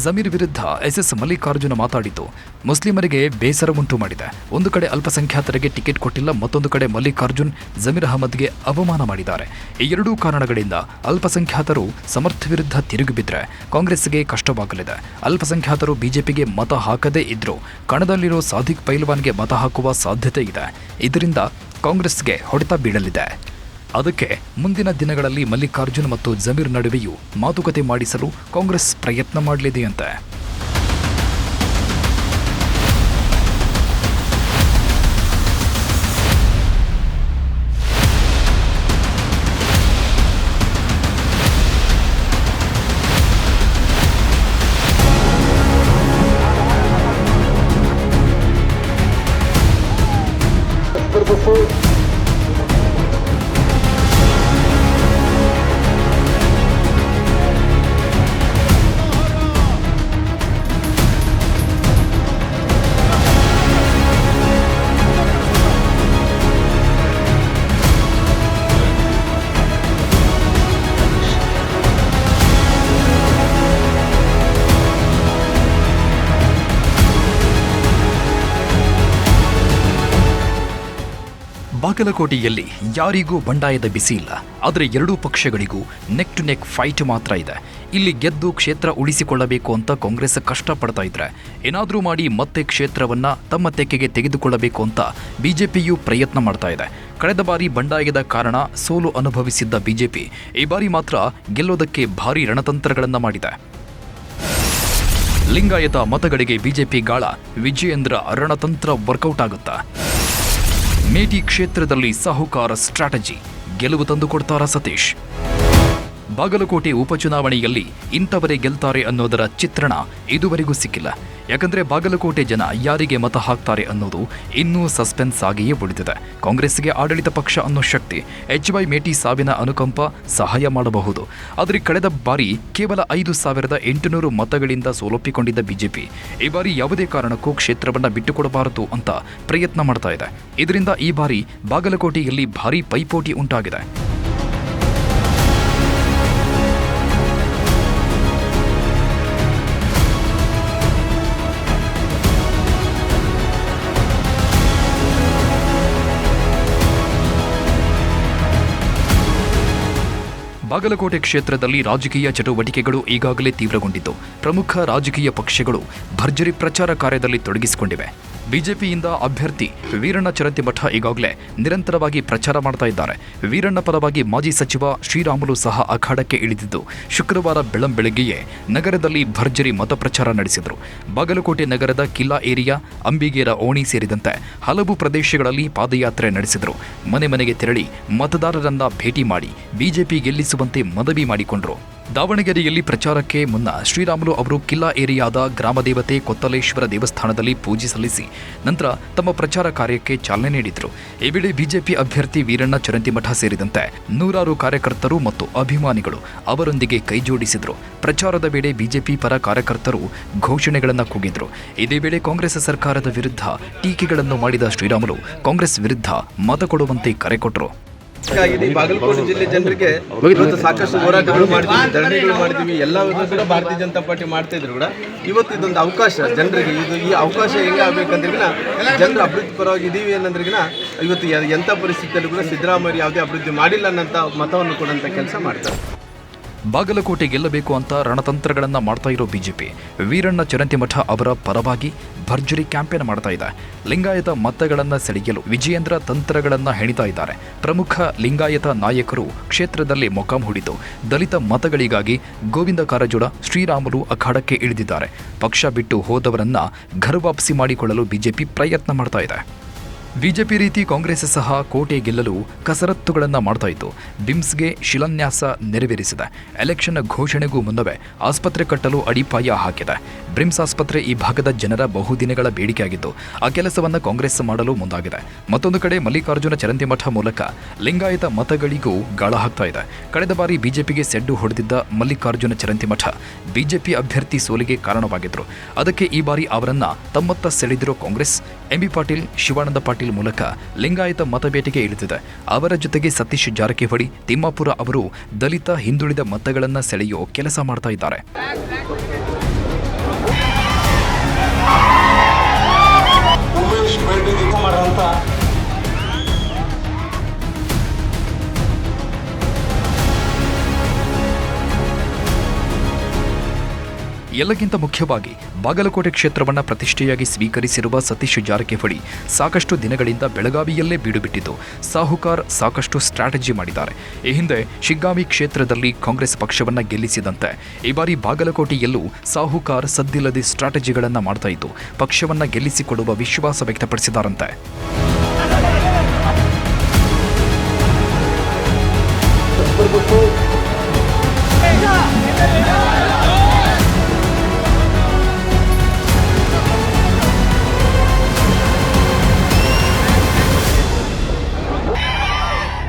ಜಮೀರ್ ವಿರುದ್ಧ SS ಮಲ್ಲಿಕಾರ್ಜುನ ಮಾತಾಡಿದ್ದು ಮುಸ್ಲಿಮರಿಗೆ ಬೇಸರ ಉಂಟು ಮಾಡಿದೆ. ಒಂದು ಕಡೆ ಅಲ್ಪಸಂಖ್ಯಾತರಿಗೆ ಟಿಕೆಟ್ ಕೊಟ್ಟಿಲ್ಲ, ಮತ್ತೊಂದು ಕಡೆ ಮಲ್ಲಿಕಾರ್ಜುನ್ ಜಮೀರ್ ಅಹಮದ್ಗೆ ಅವಮಾನ ಮಾಡಿದ್ದಾರೆ. ಈ ಎರಡೂ ಕಾರಣಗಳಿಂದ ಅಲ್ಪಸಂಖ್ಯಾತರು ಸಮರ್ಥ್ ವಿರುದ್ಧ ತಿರುಗಿ ಬಿದ್ದರೆ ಕಾಂಗ್ರೆಸ್ಗೆ ಕಷ್ಟವಾಗಲಿದೆ. ಅಲ್ಪಸಂಖ್ಯಾತರು ಬಿಜೆಪಿಗೆ ಮತ ಹಾಕದೇ ಇದ್ರೂ ಕಣದಲ್ಲಿರೋ ಸಾಧಿಕ್ ಪೈಲ್ವಾನ್ಗೆ ಮತ ಹಾಕುವ ಸಾಧ್ಯತೆ ಇದೆ. ಇದರಿಂದ ಕಾಂಗ್ರೆಸ್ಗೆ ಹೊಡೆತ ಬೀಳಲಿದೆ. ಅದಕ್ಕೆ ಮುಂದಿನ ದಿನಗಳಲ್ಲಿ ಮಲ್ಲಿಕಾರ್ಜುನ್ ಮತ್ತು ಜಮೀರ್ ನಡುವೆಯೂ ಮಾತುಕತೆ ಮಾಡಿಸಲು ಕಾಂಗ್ರೆಸ್ ಪ್ರಯತ್ನ ಮಾಡಲಿದೆಯಂತೆ. ಬಾಗಲಕೋಟೆಯಲ್ಲಿ ಯಾರಿಗೂ ಬಂಡಾಯದ ಬಿಸಿ ಇಲ್ಲ. ಆದರೆ ಎರಡೂ ಪಕ್ಷಗಳಿಗೂ ನೆಕ್ ಟು ನೆಕ್ ಫೈಟ್ ಮಾತ್ರ ಇದೆ. ಇಲ್ಲಿ ಗೆದ್ದು ಕ್ಷೇತ್ರ ಉಳಿಸಿಕೊಳ್ಳಬೇಕು ಅಂತ ಕಾಂಗ್ರೆಸ್ ಕಷ್ಟಪಡ್ತಾ ಇದ್ರೆ, ಏನಾದರೂ ಮಾಡಿ ಮತ್ತೆ ಕ್ಷೇತ್ರವನ್ನ ತಮ್ಮ ತೆಕ್ಕೆಗೆ ತೆಗೆದುಕೊಳ್ಳಬೇಕು ಅಂತ ಬಿಜೆಪಿಯು ಪ್ರಯತ್ನ ಮಾಡ್ತಾ ಇದೆ. ಕಳೆದ ಬಾರಿ ಬಂಡಾಯದ ಕಾರಣ ಸೋಲು ಅನುಭವಿಸಿದ್ದ ಬಿಜೆಪಿ ಈ ಬಾರಿ ಮಾತ್ರ ಗೆಲ್ಲೋದಕ್ಕೆ ಭಾರೀ ರಣತಂತ್ರಗಳನ್ನ ಮಾಡಿದೆ. ಲಿಂಗಾಯತ ಮತಗಳಿಗೆ ಬಿಜೆಪಿ ಗಾಳ, ವಿಜಯೇಂದ್ರ ರಣತಂತ್ರ ವರ್ಕೌಟ್ ಆಗುತ್ತಾ? ಮೇಟಿ ಕ್ಷೇತ್ರದಲ್ಲಿ ಸಾಹುಕಾರ ಸ್ಟ್ರಾಟಜಿ, ಗೆಲುವು ತಂದುಕೊಡ್ತಾರ ಸತೀಶ್? ಬಾಗಲಕೋಟೆ ಉಪಚುನಾವಣೆಯಲ್ಲಿ ಇಂಥವರೇ ಗೆಲ್ತಾರೆ ಅನ್ನೋದರ ಚಿತ್ರಣ ಇದುವರೆಗೂ ಸಿಕ್ಕಿಲ್ಲ. ಯಾಕಂದ್ರೆ ಬಾಗಲಕೋಟೆ ಜನ ಯಾರಿಗೆ ಮತ ಹಾಕ್ತಾರೆ ಅನ್ನೋದು ಇನ್ನೂ ಸಸ್ಪೆನ್ಸ್ ಆಗಿಯೇ ಉಳಿದಿದೆ. ಕಾಂಗ್ರೆಸ್ಗೆ ಆಡಳಿತ ಪಕ್ಷ ಅನ್ನೋ ಶಕ್ತಿ HY ಮೇಟಿ ಸಾವಿನ ಅನುಕಂಪ ಸಹಾಯ ಮಾಡಬಹುದು. ಆದರೆ ಕಳೆದ ಬಾರಿ ಕೇವಲ 5,800 ಮತಗಳಿಂದ ಸೋಲೊಪ್ಪಿಕೊಂಡಿದ್ದ ಬಿಜೆಪಿ ಈ ಬಾರಿ ಯಾವುದೇ ಕಾರಣಕ್ಕೂ ಕ್ಷೇತ್ರವನ್ನ ಬಿಟ್ಟುಕೊಡಬಾರದು ಅಂತ ಪ್ರಯತ್ನ ಮಾಡ್ತಾ ಇದೆ. ಇದರಿಂದ ಈ ಬಾರಿ ಬಾಗಲಕೋಟೆಯಲ್ಲಿ ಭಾರೀ ಪೈಪೋಟಿ ಉಂಟಾಗಿದೆ. ಬಾಗಲಕೋಟೆ ಕ್ಷೇತ್ರದಲ್ಲಿ ರಾಜಕೀಯ ಚಟುವಟಿಕೆಗಳು ಈಗಾಗಲೇ ತೀವ್ರಗೊಂಡಿದ್ದು, ಪ್ರಮುಖ ರಾಜಕೀಯ ಪಕ್ಷಗಳು ಭರ್ಜರಿ ಪ್ರಚಾರ ಕಾರ್ಯದಲ್ಲಿ ತೊಡಗಿಸಿಕೊಂಡಿವೆ. ಬಿಜೆಪಿಯಿಂದ ಅಭ್ಯರ್ಥಿ ವೀರಣ್ಣ ಚರಂತಿಮಠ ಈಗಾಗಲೇ ನಿರಂತರವಾಗಿ ಪ್ರಚಾರ ಮಾಡ್ತಾ ಇದ್ದಾರೆ. ವೀರಣ್ಣ ಪರವಾಗಿ ಮಾಜಿ ಸಚಿವ ಶ್ರೀರಾಮುಲು ಸಹ ಅಖಾಡಕ್ಕೆ ಇಳಿದಿದ್ದು, ಶುಕ್ರವಾರ ಬೆಳಂಬೆಳಗ್ಗೆಯೇ ನಗರದಲ್ಲಿ ಭರ್ಜರಿ ಮತ ಪ್ರಚಾರ ನಡೆಸಿದರು. ಬಾಗಲಕೋಟೆ ನಗರದ ಕಿಲ್ಲಾ ಏರಿಯಾ, ಅಂಬಿಗೇರ ಓಣಿ ಸೇರಿದಂತೆ ಹಲವು ಪ್ರದೇಶಗಳಲ್ಲಿ ಪಾದಯಾತ್ರೆ ನಡೆಸಿದರು. ಮನೆ ಮನೆಗೆ ತೆರಳಿ ಮತದಾರರನ್ನ ಭೇಟಿ ಮಾಡಿ ಬಿಜೆಪಿ ಗೆಲ್ಲಿಸುವಂತೆ ಮನವಿ ಮಾಡಿಕೊಂಡರು. ದಾವಣಗೆರೆಯಲ್ಲಿ ಪ್ರಚಾರಕ್ಕೆ ಮುನ್ನ ಶ್ರೀರಾಮುಲು ಅವರು ಕಿಲ್ಲಾ ಏರಿಯಾದ ಗ್ರಾಮದೇವತೆ ಕೊತ್ತಲೇಶ್ವರ ದೇವಸ್ಥಾನದಲ್ಲಿ ಪೂಜೆ ಸಲ್ಲಿಸಿ ನಂತರ ತಮ್ಮ ಪ್ರಚಾರ ಕಾರ್ಯಕ್ಕೆ ಚಾಲನೆ ನೀಡಿದರು. ಈ ವೇಳೆ ಬಿಜೆಪಿ ಅಭ್ಯರ್ಥಿ ವೀರಣ್ಣ ಚರಂತಿಮಠ ಸೇರಿದಂತೆ ನೂರಾರು ಕಾರ್ಯಕರ್ತರು ಮತ್ತು ಅಭಿಮಾನಿಗಳು ಅವರೊಂದಿಗೆ ಕೈಜೋಡಿಸಿದರು. ಪ್ರಚಾರದ ವೇಳೆ ಬಿಜೆಪಿ ಪರ ಕಾರ್ಯಕರ್ತರು ಘೋಷಣೆಗಳನ್ನು ಕೂಗಿದ್ರು. ಇದೇ ವೇಳೆ ಕಾಂಗ್ರೆಸ್ ಸರ್ಕಾರದ ವಿರುದ್ಧ ಟೀಕೆಗಳನ್ನು ಮಾಡಿದ ಶ್ರೀರಾಮುಲು ಕಾಂಗ್ರೆಸ್ ವಿರುದ್ಧ ಮತ ಕೊಡುವಂತೆ ಕರೆ ಕೊಟ್ಟರು. ಈ ಬಾಗಲಕೋಟೆ ಜಿಲ್ಲೆ ಜನರಿಗೆ ಇವತ್ತು ಸಾಕಷ್ಟು ಹೋರಾಟಗಳು ಮಾಡಿದ್ವಿ, ಧರಣಿಗಳು ಮಾಡಿದ್ವಿ, ಎಲ್ಲವನ್ನೂ ಕೂಡ ಭಾರತೀಯ ಜನತಾ ಪಾರ್ಟಿ ಮಾಡ್ತಾ ಇದ್ರು ಕೂಡ ಇವತ್ತು ಇದೊಂದು ಅವಕಾಶ ಜನರಿಗೆ. ಈ ಅವಕಾಶ ಹೆಂಗೆ ಆಗ್ಬೇಕಂದ್ರಿಗಿನ ಜನರು ಅಭಿವೃದ್ಧಿ ಪರವಾಗಿ ಇದೀವಿ ಅನ್ನೋದ್ರಿಗಿನ ಇವತ್ತು ಎಂಥ ಪರಿಸ್ಥಿತಿಯಲ್ಲೂ ಕೂಡ ಸಿದ್ದರಾಮಯ್ಯ ಯಾವುದೇ ಅಭಿವೃದ್ಧಿ ಮಾಡಿಲ್ಲ ಅನ್ನೋಂಥ ಮತವನ್ನು ಕೊಡೋಂಥ ಕೆಲಸ ಮಾಡ್ತಾರೆ. ಬಾಗಲಕೋಟೆ ಗೆಲ್ಲಬೇಕು ಅಂತ ರಣತಂತ್ರಗಳನ್ನು ಮಾಡ್ತಾ ಇರೋ ಬಿಜೆಪಿ ವೀರಣ್ಣ ಚರಂತಿಮಠ ಅವರ ಪರವಾಗಿ ಭರ್ಜರಿ ಕ್ಯಾಂಪೇನ್ ಮಾಡ್ತಾ ಇದೆ. ಲಿಂಗಾಯತ ಮತಗಳನ್ನು ಸೆಳೆಯಲು ವಿಜಯೇಂದ್ರ ತಂತ್ರಗಳನ್ನು ಹೆಣಿತಾ ಇದ್ದಾರೆ. ಪ್ರಮುಖ ಲಿಂಗಾಯತ ನಾಯಕರು ಕ್ಷೇತ್ರದಲ್ಲಿ ಮೊಕಾಂ ಹೂಡಿದ್ದು ದಲಿತ ಮತಗಳಿಗಾಗಿ ಗೋವಿಂದ ಕಾರಜೋಳ, ಶ್ರೀರಾಮುಲು ಅಖಾಡಕ್ಕೆ ಇಳಿದಿದ್ದಾರೆ. ಪಕ್ಷ ಬಿಟ್ಟು ಹೋದವರನ್ನ ಘರವಾಪಸಿ ಮಾಡಿಕೊಳ್ಳಲು ಬಿಜೆಪಿ ಪ್ರಯತ್ನ ಮಾಡ್ತಾ ಇದೆ. ಬಿಜೆಪಿ ರೀತಿ ಕಾಂಗ್ರೆಸ್ ಸಹ ಕೋಟೆ ಗೆಲ್ಲಲು ಕಸರತ್ತುಗಳನ್ನು ಮಾಡ್ತಾ ಇತ್ತು. ಬಿಮ್ಸ್ಗೆ ಶಿಲಾನ್ಯಾಸ ನೆರವೇರಿಸಿದೆ. ಎಲೆಕ್ಷನ್ ಘೋಷಣೆಗೂ ಮುನ್ನವೇ ಆಸ್ಪತ್ರೆ ಕಟ್ಟಲು ಅಡಿಪಾಯ ಹಾಕಿದೆ. ಬ್ರಿಮ್ಸ್ ಆಸ್ಪತ್ರೆ ಈ ಭಾಗದ ಜನರ ಬಹುದಿನಗಳ ಬೇಡಿಕೆಯಾಗಿದ್ದು, ಆ ಕೆಲಸವನ್ನು ಕಾಂಗ್ರೆಸ್ ಮಾಡಲು ಮುಂದಾಗಿದೆ. ಮತ್ತೊಂದು ಕಡೆ ಮಲ್ಲಿಕಾರ್ಜುನ ಚರಂತಿಮಠ ಮೂಲಕ ಲಿಂಗಾಯತ ಮತಗಳಿಗೂ ಗಾಳ ಹಾಕ್ತಾ ಇದೆ. ಕಳೆದ ಬಾರಿ ಬಿಜೆಪಿಗೆ ಸೆಡ್ಡು ಹೊಡೆದಿದ್ದ ಮಲ್ಲಿಕಾರ್ಜುನ ಚರಂತಿಮಠ ಬಿಜೆಪಿ ಅಭ್ಯರ್ಥಿ ಸೋಲಿಗೆ ಕಾರಣವಾಗಿದ್ದರು. ಅದಕ್ಕೆ ಈ ಬಾರಿ ಅವರನ್ನ ತಮ್ಮತ್ತ ಸೆಳೆದಿರೋ ಕಾಂಗ್ರೆಸ್ ಎಂಬಿ ಪಾಟೀಲ್, ಶಿವಾನಂದ ಪಾಟೀಲ್ ಮೂಲಕ ಲಿಂಗಾಯತ ಮತಬೇಟೆಗೆ ಇಳಿದಿದೆ. ಅವರ ಜೊತೆಗೆ ಸತೀಶ್ ಜಾರಕಿಹೊಳಿ, ತಿಮ್ಮಾಪುರ ಅವರು ದಲಿತ ಹಿಂದುಳಿದ ಮತಗಳನ್ನು ಸೆಳೆಯೋ ಕೆಲಸ ಮಾಡ್ತಾ ಇದ್ದಾರೆ. ಎಲ್ಲಕ್ಕಿಂತ ಮುಖ್ಯವಾಗಿ ಬಾಗಲಕೋಟೆ ಕ್ಷೇತ್ರವನ್ನು ಪ್ರತಿಷ್ಠೆಯಾಗಿ ಸ್ವೀಕರಿಸಿರುವ ಸತೀಶ್ ಜಾರಕಿಹೊಳಿ ಸಾಕಷ್ಟು ದಿನಗಳಿಂದ ಬೆಳಗಾವಿಯಲ್ಲೇ ಬೀಡುಬಿಟ್ಟಿದ್ದು, ಸಾಹುಕಾರ್ ಸಾಕಷ್ಟು ಸ್ಟ್ರಾಟಜಿ ಮಾಡಿದ್ದಾರೆ. ಈ ಹಿಂದೆ ಶಿಗ್ಗಾವಿ ಕ್ಷೇತ್ರದಲ್ಲಿ ಕಾಂಗ್ರೆಸ್ ಪಕ್ಷವನ್ನು ಗೆಲ್ಲಿಸಿದಂತೆ ಈ ಬಾರಿ ಬಾಗಲಕೋಟೆಯಲ್ಲೂ ಸಾಹುಕಾರ್ ಸದ್ದಿಲ್ಲದೆ ಸ್ಟ್ರಾಟಜಿಗಳನ್ನು ಮಾಡ್ತಾ ಇದ್ದು ಪಕ್ಷವನ್ನು ಗೆಲ್ಲಿಸಿಕೊಡುವ ವಿಶ್ವಾಸ ವ್ಯಕ್ತಪಡಿಸಿದ್ದಾರಂತೆ. Yeah.